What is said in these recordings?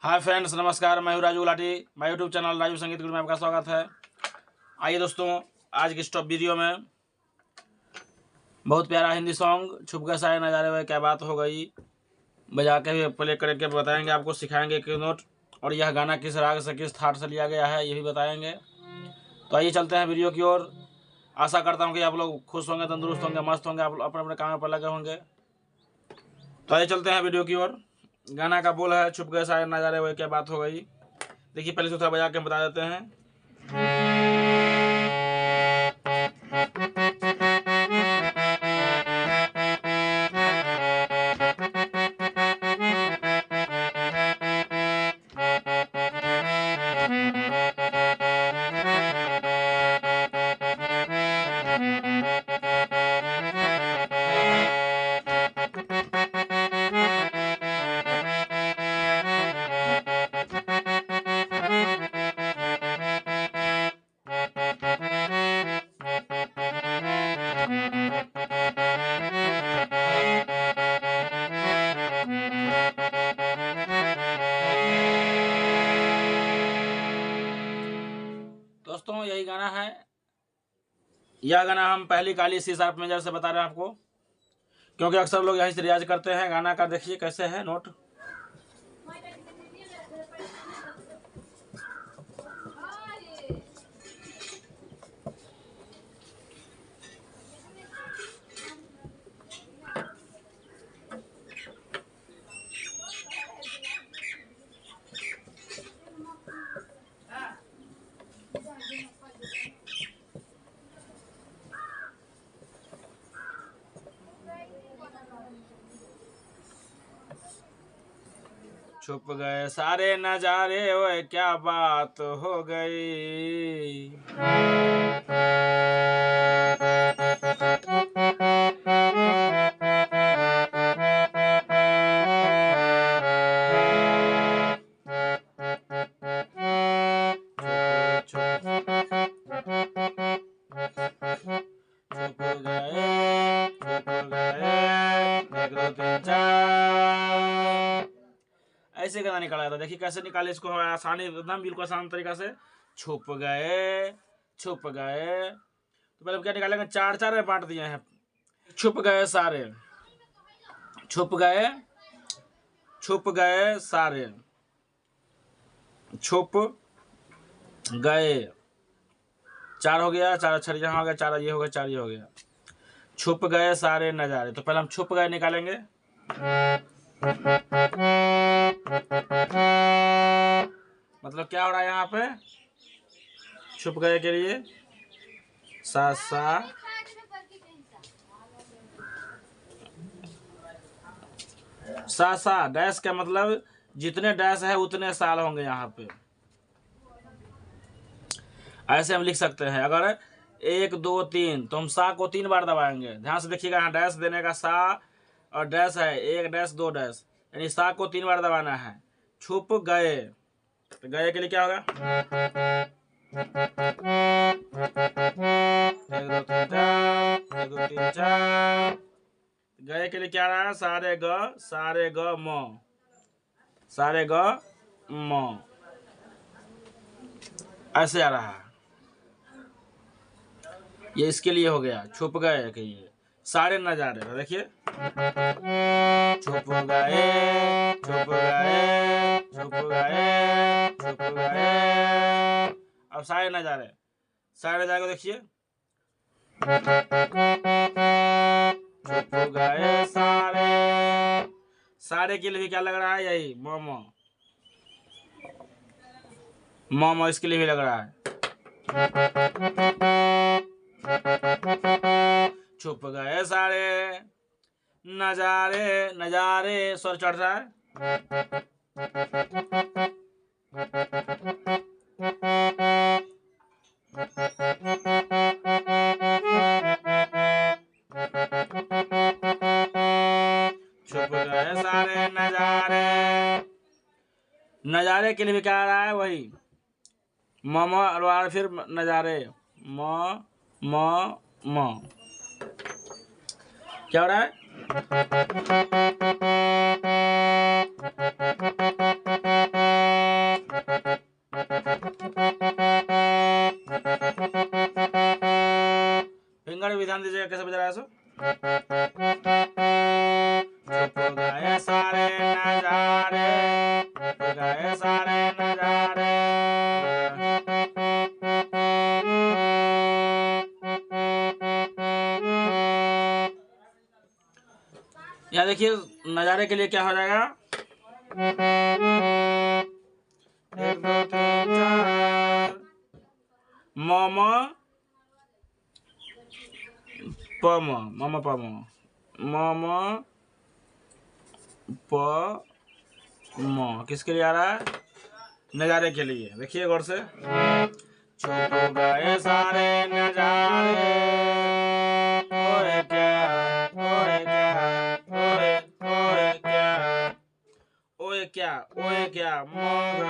Hi friends, नमस्कार। मैं हूँ Raju Gulati. My YouTube channel Raju संगीत गुरु में आपका स्वागत है। आइए दोस्तों, आज की स्टॉप वीडियो में बहुत प्यारा हिंदी सॉन्ग छुप गए सारे नज़ारे हुए क्या बात हो गई बजा के भी प्ले करके बताएंगे, आपको सिखाएंगे कि नोट, और यह गाना किस राग से किस थाट से लिया गया है ये भी बताएंगे। तो आइए चलते हैं वीडियो की ओर। आशा करता हूँ कि आप लोग खुश होंगे, तंदुरुस्त होंगे, मस्त होंगे, आप अपने अपने काम पर लगे होंगे। तो आइए चलते हैं वीडियो की ओर। गाना का बोल है छुप गए सारे नज़ारे हुए क्या बात हो गई। देखिए, पहले से थोड़ा बजा के बता देते हैं। दोस्तों, यही गाना है। यह गाना हम पहली काली सी शार्प मेजर से बता रहे हैं आपको, क्योंकि अक्सर लोग यहीं से रियाज करते हैं। गाना का देखिए कैसे है नोट। छुप गए सारे नजारे ओए क्या बात हो गई। ऐसे गाना निकाला था। देखिए कैसे निकाले इसको, आसानी एकदम बिल्कुल आसान तरीका से। छुप गए छुप गए, तो पहले क्या निकालेंगे, चार चार में बांट दिए हैं। छुप गए सारे, छुप गए, छुप गए सारे, छुप गए, चार हो गया, चार अक्षर यहाँ हो गया, चार ये हो गया, चार ये हो गया। छुप गए सारे नजारे, तो पहले हम छुप गए निकालेंगे। मतलब क्या हो रहा है यहाँ पे, छुप गए के लिए सा सा सा सा डैश का मतलब जितने डैश है उतने साल होंगे यहाँ पे। ऐसे हम लिख सकते हैं। अगर 1 2 3 तो हम सा को 3 बार दबाएंगे। ध्यान से देखिएगा, यहाँ डैश देने का सा और डैश है 1 डैश 2 डैश, यानी सा को 3 बार दबाना है। छुप गए, तो गए के लिए क्या होगा, 1 2 3 4, 1 2 3 4। गए के लिए क्या रहा है, सारे ग म, सारे ग म, ऐसे आ रहा है। ये इसके लिए हो गया छुप गए के लिए सारे नजारे। देखिए, छुप गए छुप गए छुप गए छुप गए। अब सारे नजारे, सारे नजारे को देखिए, छुप गए सारे। सारे के लिए भी क्या लग रहा है, यही मोमो, मोमो इसके लिए भी लग रहा है। छुप गए सारे नजारे, नजारे स्वर चढ़ रहा है। छुप गए सारे नजारे, नजारे के लिए भी क्या आ रहा है, वही म और फिर नजारे, म क्या हो रहा है, ध्यान दीजिएगा कैसे बज रहा है सो। चुप गए सारे नजारे, चुप गए सारे नजारे। यहाँ देखिए नजारे के लिए क्या हो जाएगा, 1 2 3 4 मम पम मम पम मम प म, किसके लिए आ रहा है, नजारे के लिए। देखिए गौर से, छुप गए सारे नजारे, ओए क्या ओए क्या ओए ओए क्या ओए क्या ओए क्या मग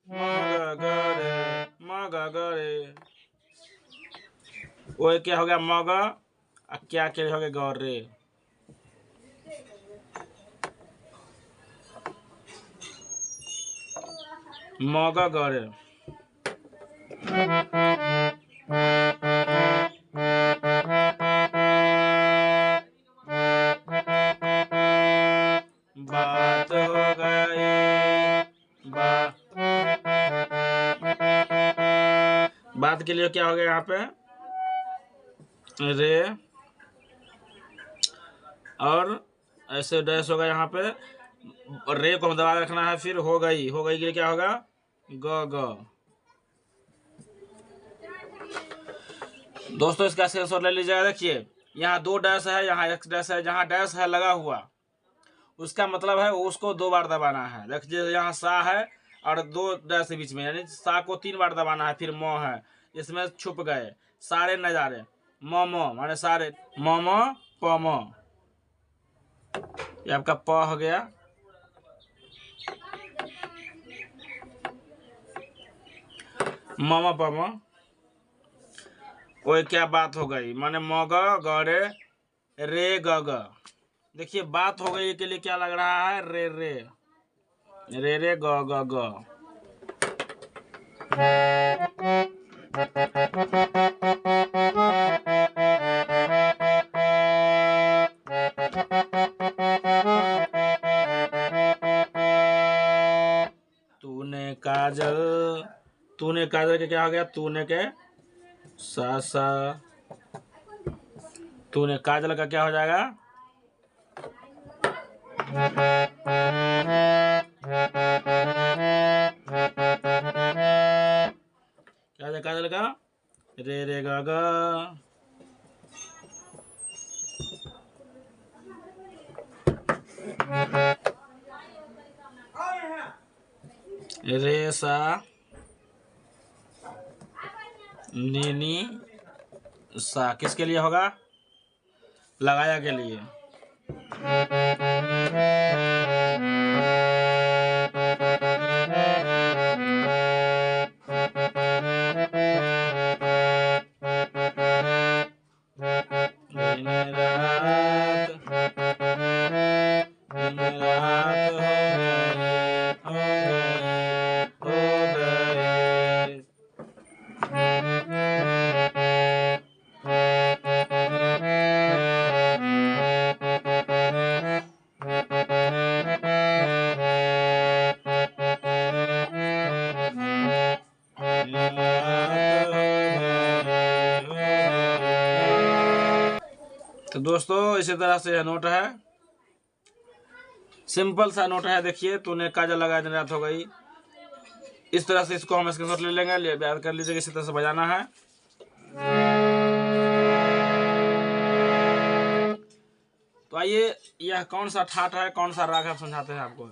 मग गरे मग गरे। ओए क्या हो गया मग, क्या के हो गया गौरे। मग गरे। बात हो गई बात के लिए क्या हो गया यहाँ पे, रे और ऐसे डैश होगा यहाँ पे, रे को दबा रखना है। फिर हो गई के लिए क्या होगा, ग ग। दोस्तों इसका स्क्रीनशॉट ले लीजिएगा। देखिए यहाँ 2 डैश है, यहाँ एक डैश है, जहाँ डैश है लगा हुआ उसका मतलब है उसको 2 बार दबाना है। देखिए यहाँ सा है और 2 डैश के बीच में, यानी सा को 3 बार दबाना है। फिर म है, इसमें छुप गए सारे नजारे, म माने सारे, म प म, ये आपका प हो गया। म प म, ओए क्या बात हो गई माने मग गरे रे ग ग। देखिए बात हो गई के लिए क्या लग रहा है, रे रे रे रे ग ग ग। तूने काजल के क्या हो गया, तूने के सा सा, तूने काजल का क्या हो जाएगा, क्या है काजल का, रे रे गा गा। रे सा नीनी सा, किसके लिए होगा, लगाया के लिए। तो दोस्तों इसी तरह से यह नोट है, सिंपल सा नोट है। देखिए तूने काजल लगाया दिन रात हो गई, इस तरह से इसको हम स्क्रीनशॉट ले लेंगे, याद कर लीजिएगा इसी तरह से बजाना है। तो आइए यह कौन सा ठाट है, कौन सा राग है, समझाते हैं आपको।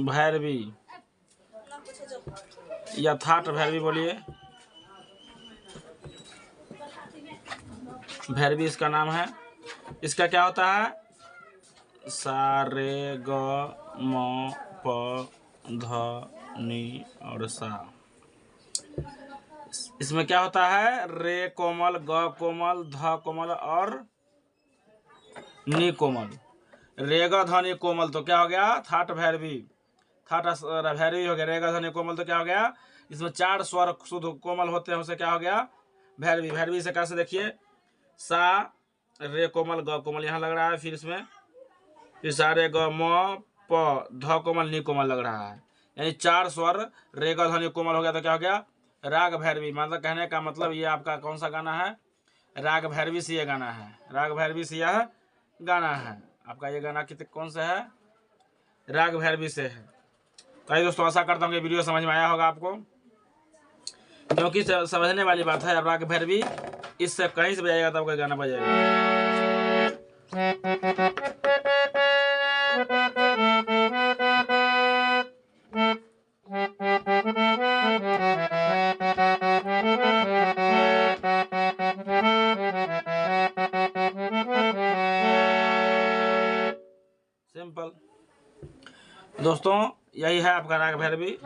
भैरवी या थाट भैरवी बोलिए, भैरवी इसका नाम है। इसका क्या होता है, सा रे ग म प ध नी और सा। इसमें क्या होता है, रे कोमल, ग कोमल, ध कोमल और नी कोमल। रे ग ध नी कोमल तो क्या हो गया, थाट भैरवी। थाट भैरवी हो गया, रे ग ध नी कोमल तो क्या हो गया, इसमें 4 स्वर शुद्ध कोमल होते हैं, उसे क्या हो गया? भैरवी। भैरवी से कैसे देखिए, सा रे कोमल ग कोमल यहाँ लग रहा है, फिर इसमें फिर सा रे ग म प ध कोमल नी कोमल लग रहा है, यानी 4 स्वर रे ग ध नी कोमल हो गया, तो क्या हो गया? राग भैरवी। मतलब कहने का मतलब ये आपका कौन सा गाना है? राग भैरवी से ये गाना है, राग भैरवी से यह गाना है आपका। ये गाना कितने कौन सा है? राग भैरवी से है। तो आइए दोस्तों, आशा करता हूँ कि वीडियो समझ में आया होगा आपको, क्योंकि समझने वाली बात है। राग भैरवी इससे कहीं से बजाएगा तब कोई गाना बजाएगा। सिंपल दोस्तों, यही है आपका राग भैरवी।